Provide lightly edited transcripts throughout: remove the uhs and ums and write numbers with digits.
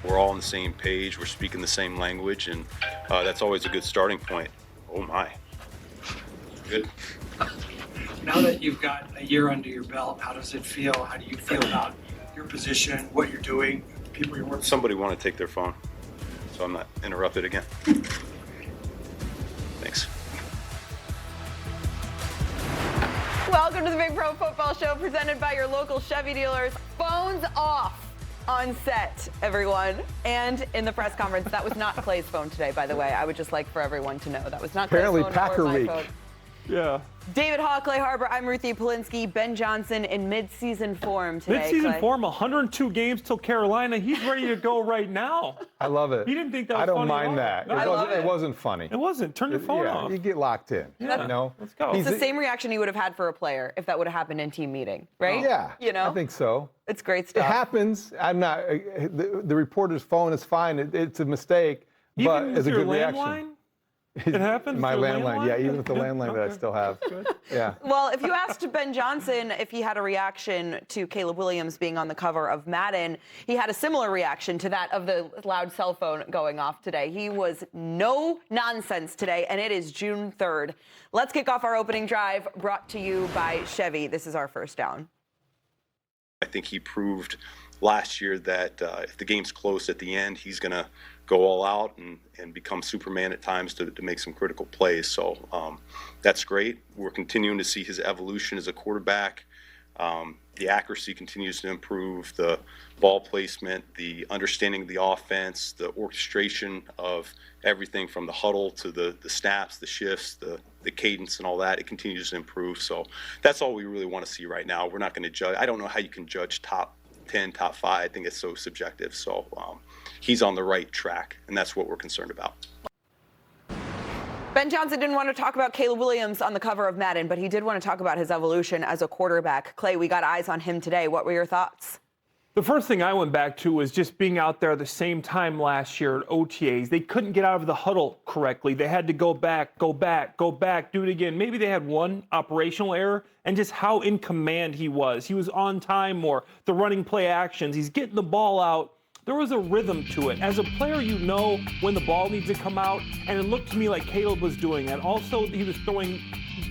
we're all on the same page, we're speaking the same language, and that's always a good starting point. Oh my. Good. Now that you've got a year under your belt, how does it feel? How do you feel about your position, what you're doing, people you're working with? Somebody want to take their phone, so I'm not interrupted again. Thanks. Welcome to the Big Pro Football Show presented by your local Chevy dealers. Phones off on set, everyone. And in the press conference, that was not Clay's phone today, by the way. I would just like for everyone to know that was not Clay's phone Packer or my week. phone. Yeah. David Haugh, Clay Harbor, I'm Ruthie Polinsky. Ben Johnson in mid-season form today. Mid-season Clay. form, 102 games till Carolina. He's ready to go right now. I love it. He didn't think that was I don't funny mind at all. that. No, I love It it. wasn't funny. It wasn't. Turn your phone off. You get locked in. Yeah. You know? Let's go. It's the same reaction you would have had for a player if that would have happened in team meeting, right? Yeah. You know? I think so. It's great It stuff. happens. I'm not. The reporter's phone is fine. It's a mistake, but Even it's a with your good reaction. landline? It happens? My with your landline. Yeah, even with the Good. landline that I Okay. still have. Yeah. Well, if you asked Ben Johnson if he had a reaction to Caleb Williams being on the cover of Madden, he had a similar reaction to that of the loud cell phone going off today. He was no nonsense today, and it is June 3rd. Let's kick off our opening drive, brought to you by Chevy. This is our first down. I think he proved last year that if the game's close at the end, he's going to go all out and become Superman at times to make some critical plays. So that's great. We're continuing to see his evolution as a quarterback. The accuracy continues to improve, the ball placement, the understanding of the offense, the orchestration of everything from the huddle to the snaps, the shifts, the cadence and all that. It continues to improve. So that's all we really want to see right now. We're not going to judge. I don't know how you can judge top 10, top 5. I think it's so subjective. So he's on the right track, and that's what we're concerned about. Ben Johnson didn't want to talk about Caleb Williams on the cover of Madden, but he did want to talk about his evolution as a quarterback. Clay, we got eyes on him today. What were your thoughts? The first thing I went back to was just being out there the same time last year at OTAs. They couldn't get out of the huddle correctly. They had to go back, do it again. Maybe they had one operational error, and just how in command he was. He was on time more, the running play actions. He's getting the ball out. There was a rhythm to it. As a player, you know when the ball needs to come out, and it looked to me like Caleb was doing that. Also, he was throwing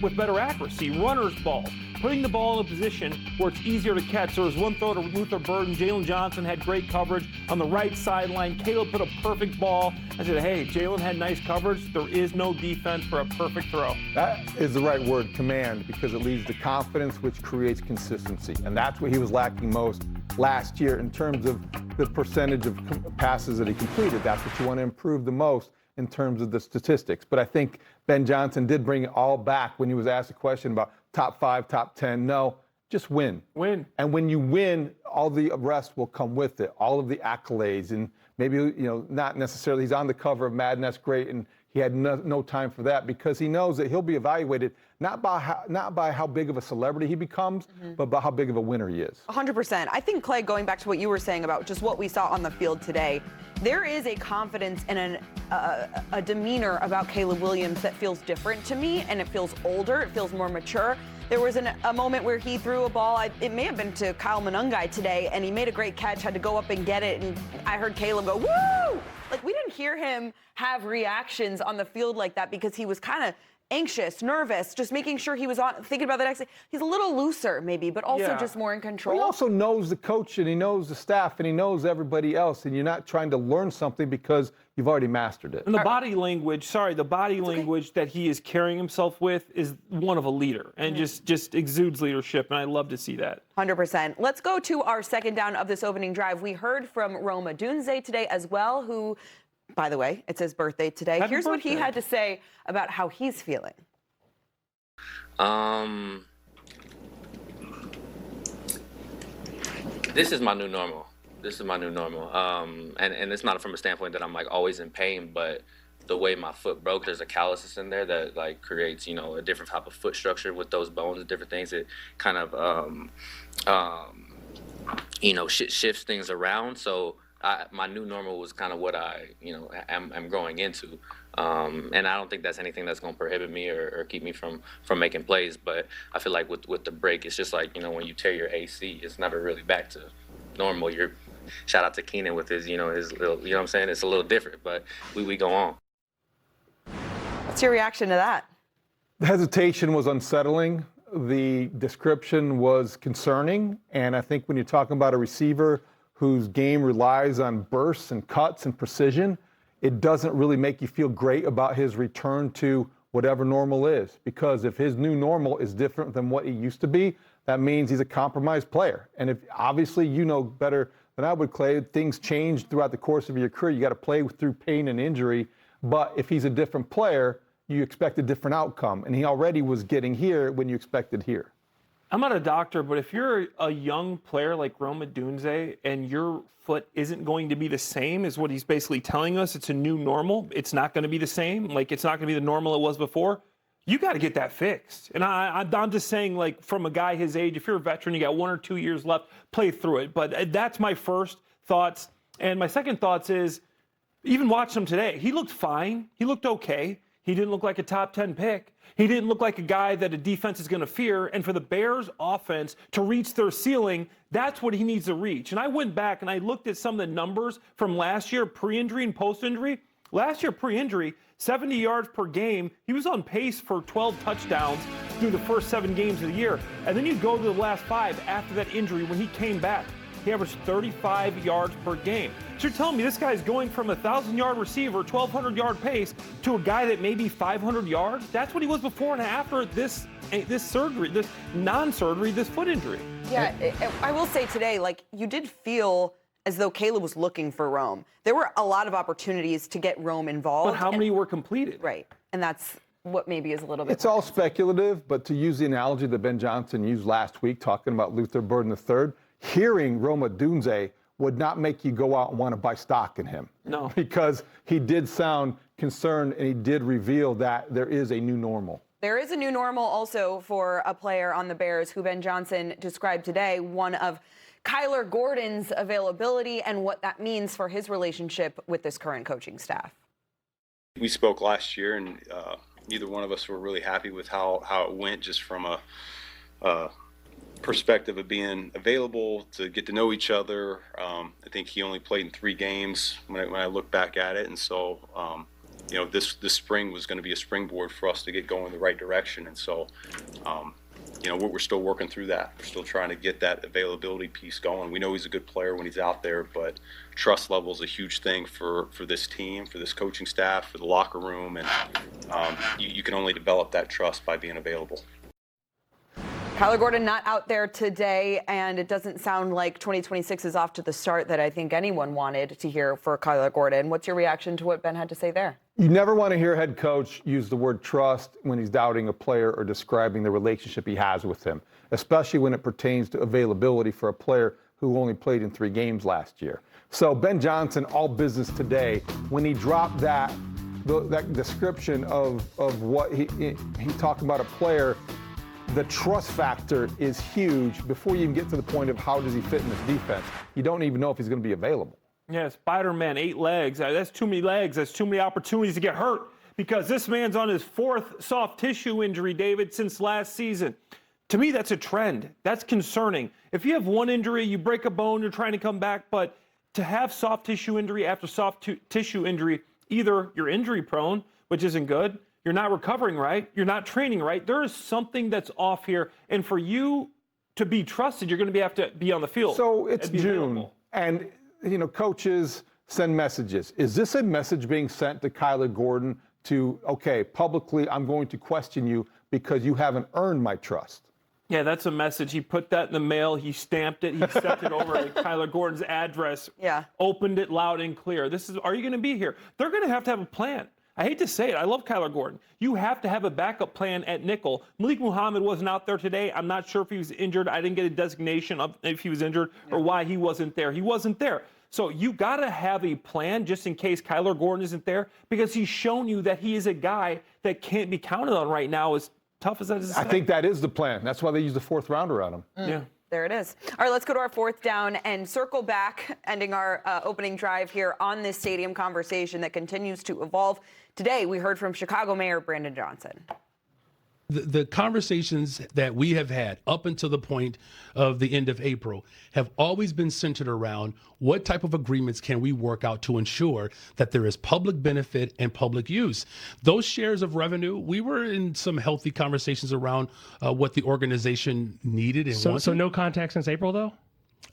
with better accuracy, runner's balls, putting the ball in a position where it's easier to catch. There was one throw to Luther Burden. Jalen Johnson had great coverage on the right sideline. Caleb put a perfect ball. I said, hey, Jalen had nice coverage. There is no defense for a perfect throw. That is the right word, command, because it leads to confidence, which creates consistency. And that's what he was lacking most last year in terms of the percentage of passes that he completed. That's what you want to improve the most in terms of the statistics. But I think Ben Johnson did bring it all back when he was asked a question about top 5, top 10. No, just win. Win. And when you win, all the rest will come with it, all of the accolades. And maybe, not necessarily he's on the cover of Madden, that's great, and he had no time for that because he knows that he'll be evaluated not by how big of a celebrity he becomes, but by how big of a winner he is. 100%. I think, Clay, going back to what you were saying about just what we saw on the field today, there is a confidence and a demeanor about Caleb Williams that feels different to me, and it feels older, it feels more mature. There was a moment where he threw a ball, it may have been to 𝗏𝗏 today, and he made a great catch, had to go up and get it, and I heard Caleb go, woo! Like, we didn't hear him have reactions on the field like that because he was kind of anxious, nervous, just making sure he was thinking about the next thing. He's a little looser, maybe, but also just more in control. He also knows the coach, and he knows the staff, and he knows everybody else, and you're not trying to learn something because you've already mastered it. And the body language, language that he is carrying himself with is one of a leader and just exudes leadership, and I love to see that. 100%. Let's go to our second down of this opening drive. We heard from Odunze today as well, who, by the way, it's his birthday today. Happy Here's what he birthday. had to say about how he's feeling. This is my new normal. And it's not from a standpoint that I'm like always in pain, but the way my foot broke, there's a calluses in there that like creates, a different type of foot structure with those bones and different things. It kind of, shifts things around. So my new normal was kind of what I, am growing into. And I don't think that's anything that's going to prohibit me or keep me from making plays. But I feel like with the break, it's just like, when you tear your AC, it's never really back to normal. shout out to Keenan with his, his little, you know what I'm saying? It's a little different, but we go on. What's your reaction to that? The hesitation was unsettling. The description was concerning. And I think when you're talking about a receiver whose game relies on bursts and cuts and precision, it doesn't really make you feel great about his return to whatever normal is. Because if his new normal is different than what he used to be, that means he's a compromised player. And if obviously you know better than I would, Clay, things change throughout the course of your career. You got to play through pain and injury. But if he's a different player, you expect a different outcome. And he already was getting here when you expected here. I'm not a doctor, but if you're a young player like Odunze and your foot isn't going to be the same as what he's basically telling us, it's a new normal, it's not going to be the same, like it's not going to be the normal it was before, you got to get that fixed. And I'm just saying, like, from a guy his age, if you're a veteran, you got 1 or 2 years left, play through it. But that's my first thoughts. And my second thoughts is, even watching him today, he looked fine. He looked okay. He didn't look like a top 10 pick. He didn't look like a guy that a defense is going to fear. And for the Bears offense to reach their ceiling, that's what he needs to reach. And I went back and I looked at some of the numbers from last year, pre-injury and post-injury. Last year, pre-injury, 70 yards per game. He was on pace for 12 touchdowns through the first 7 games of the year. And then you go to the last 5 after that injury when he came back. He averaged 35 yards per game. So you're telling me this guy's going from a 1,000-yard receiver, 1,200-yard pace, to a guy that may be 500 yards? That's what he was before and after this surgery, this non-surgery, this foot injury. Yeah, I will say today, like, you did feel as though Caleb was looking for Rome. There were a lot of opportunities to get Rome involved. But how many were completed? Right, and that's what maybe is a little bit. It's all speculative, but to use the analogy that Ben Johnson used last week, talking about Luther Burden III, hearing Rome Odunze would not make you go out and want to buy stock in him. No. Because he did sound concerned and he did reveal that there is a new normal. There is a new normal also for a player on the Bears who Ben Johnson described today, one of Kyler Gordon's availability and what that means for his relationship with this current coaching staff. We spoke last year, and neither one of us were really happy with how it went, just from a perspective of being available to get to know each other. I think he only played in 3 games when I look back at it, and so this spring was going to be a springboard for us to get going in the right direction. And so we're still working through that. We're still trying to get that availability piece going. We know he's a good player when he's out there, but trust level is a huge thing for this team, for this coaching staff, for the locker room, and you can only develop that trust by being available. Kyler Gordon not out there today, and it doesn't sound like 2026 is off to the start that I think anyone wanted to hear for Kyler Gordon. What's your reaction to what Ben had to say there? You never want to hear a head coach use the word trust when he's doubting a player or describing the relationship he has with him, especially when it pertains to availability for a player who only played in 3 games last year. So Ben Johnson, all business today, when he dropped that description of what he talked about a player, the trust factor is huge before you even get to the point of how does he fit in this defense. You don't even know if he's going to be available. Yeah, Spider-Man, 8 legs. That's too many legs. That's too many opportunities to get hurt because this man's on his 4th soft tissue injury, David, since last season. To me, that's a trend. That's concerning. If you have 1 injury, you break a bone, you're trying to come back, but to have soft tissue injury after soft tissue injury, either you're injury prone, which isn't good, you're not recovering right, you're not training right. There is something that's off here. And for you to be trusted, you're going to have to be on the field. So it's June, and coaches send messages. Is this a message being sent to Kyler Gordon to, okay, publicly, I'm going to question you because you haven't earned my trust? Yeah, that's a message. He put that in the mail. He stamped it. He sent it over to Kyler Gordon's address. Yeah. Opened it loud and clear. Are you going to be here? They're going to have a plan. I hate to say it. I love Kyler Gordon. You have to have a backup plan at nickel. Malik Muhammad wasn't out there today. I'm not sure if he was injured. I didn't get a designation of if he was injured or why he wasn't there. He wasn't there. So you got to have a plan just in case Kyler Gordon isn't there, because he's shown you that he is a guy that can't be counted on right now, as tough as that is to say. I think that is the plan. That's why they used the 4th rounder on him. Yeah. There it is. All right, let's go to our 4th down and circle back, ending our opening drive here on this stadium conversation that continues to evolve. Today, we heard from Chicago Mayor Brandon Johnson. The conversations that we have had up until the point of the end of April have always been centered around what type of agreements can we work out to ensure that there is public benefit and public use. Those shares of revenue, we were in some healthy conversations around what the organization needed and wanted. So no contact since April, though?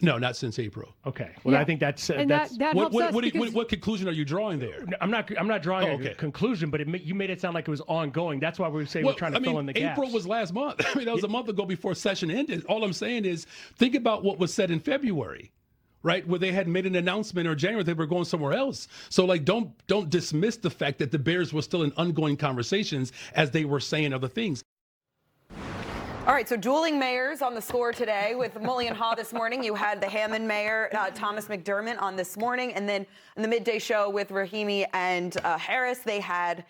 No, not since April. Okay. Well, I think that's And that's. that helps us because What conclusion are you drawing there? I'm not drawing a conclusion, but you made it sound like it was ongoing. That's why we say we're trying to fill in the gaps. April was last month. I mean, that was a month ago before session ended. All I'm saying is, think about what was said in February, right? Where they had made an announcement, or January they were going somewhere else. So like, don't dismiss the fact that the Bears were still in ongoing conversations as they were saying other things. All right, so dueling mayors on the score today with 𝗏𝗠 and Haugh this morning. You had the Hammond mayor, 𝗏tože 𝗏𝗀 on this morning. And then in the midday show with Rahimi and Harris, they had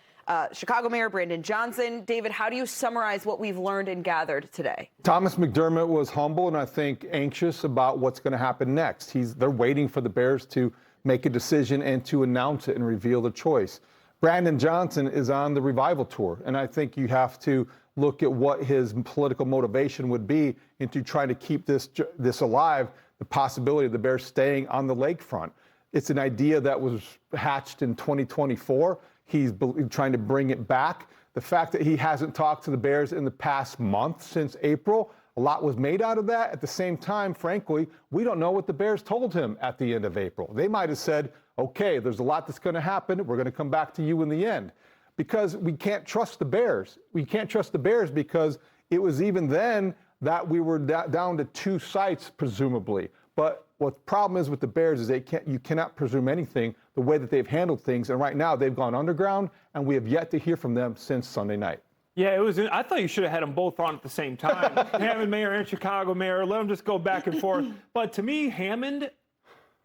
Chicago Mayor Brandon Johnson. David, how do you summarize what we've learned and gathered today? 𝗏tože 𝗏𝗀 was humble and I think anxious about what's going to happen next. They're waiting for the Bears to make a decision and to announce it and reveal the choice. Brandon Johnson is on the revival tour, and I think you have to look at what his political motivation would be into trying to keep this alive, the possibility of the Bears staying on the lakefront. It's an idea that was hatched in 2024. He's trying to bring it back. The fact that he hasn't talked to the Bears in the past month since April, a lot was made out of that. At the same time, frankly, we don't know what the Bears told him at the end of April. They might have said, okay, there's a lot that's going to happen. We're going to come back to you in the end. Because we can't trust the Bears. We can't trust the Bears because it was even then that we were down to 2 sites, presumably. But what the problem is with the Bears is you cannot presume anything the way that they've handled things. And right now they've gone underground, and we have yet to hear from them since Sunday night. Yeah, I thought you should have had them both on at the same time. Hammond mayor and Chicago mayor, let them just go back and forth. But to me, Hammond,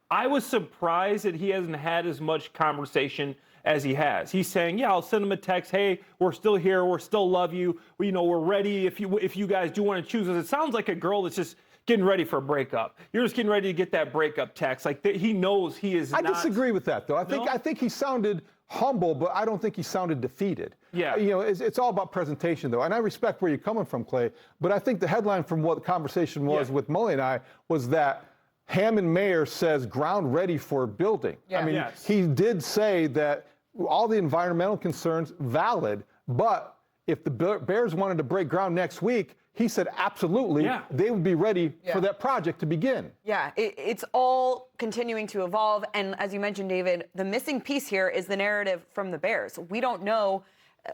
I was surprised that he hasn't had as much conversation as he has. He's saying, yeah, I'll send him a text. Hey, we're still here. We're still love you. We're ready if you guys do want to choose us. It sounds like a girl that's just getting ready for a breakup. You're just getting ready to get that breakup text. Like he knows he is I not. disagree with that, though. I think he sounded humble, but I don't think he sounded defeated. Yeah. It's all about presentation, though. And I respect where you're coming from, Clay. But I think the headline from what the conversation was with 𝗏𝗠 and I was that Hammond mayor says ground ready for building. Yeah. I mean, Yes. he did say that all the environmental concerns valid, but if the Bears wanted to break ground next week, he said absolutely, they would be ready for that project to begin. Yeah, it's all continuing to evolve. And as you mentioned, David, the missing piece here is the narrative from the Bears. We don't know.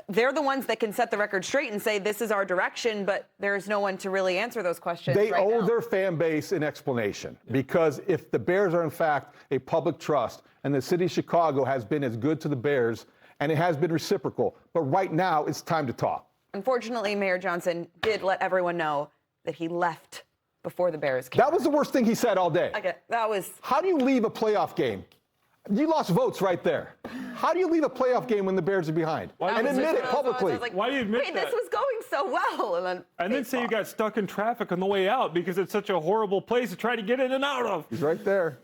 They're the ones that can set the record straight and say this is our direction, but there's no one to really answer those questions. They right owe now. their fan base an explanation, because if the Bears are in fact a public trust and the city of Chicago has been as good to the Bears and it has been reciprocal, but right now it's time to talk. Unfortunately, Mayor Johnson did let everyone know that he left before the Bears came. That was the worst thing he said all day. Okay, that was. How do you leave a playoff game? You lost votes right there. How do you leave a playoff game when the Bears are behind? And admit it publicly. Why do you admit Wait, that? this was going so well. And then say you got stuck in traffic on the way out because it's such a horrible place to try to get in and out of. He's right there.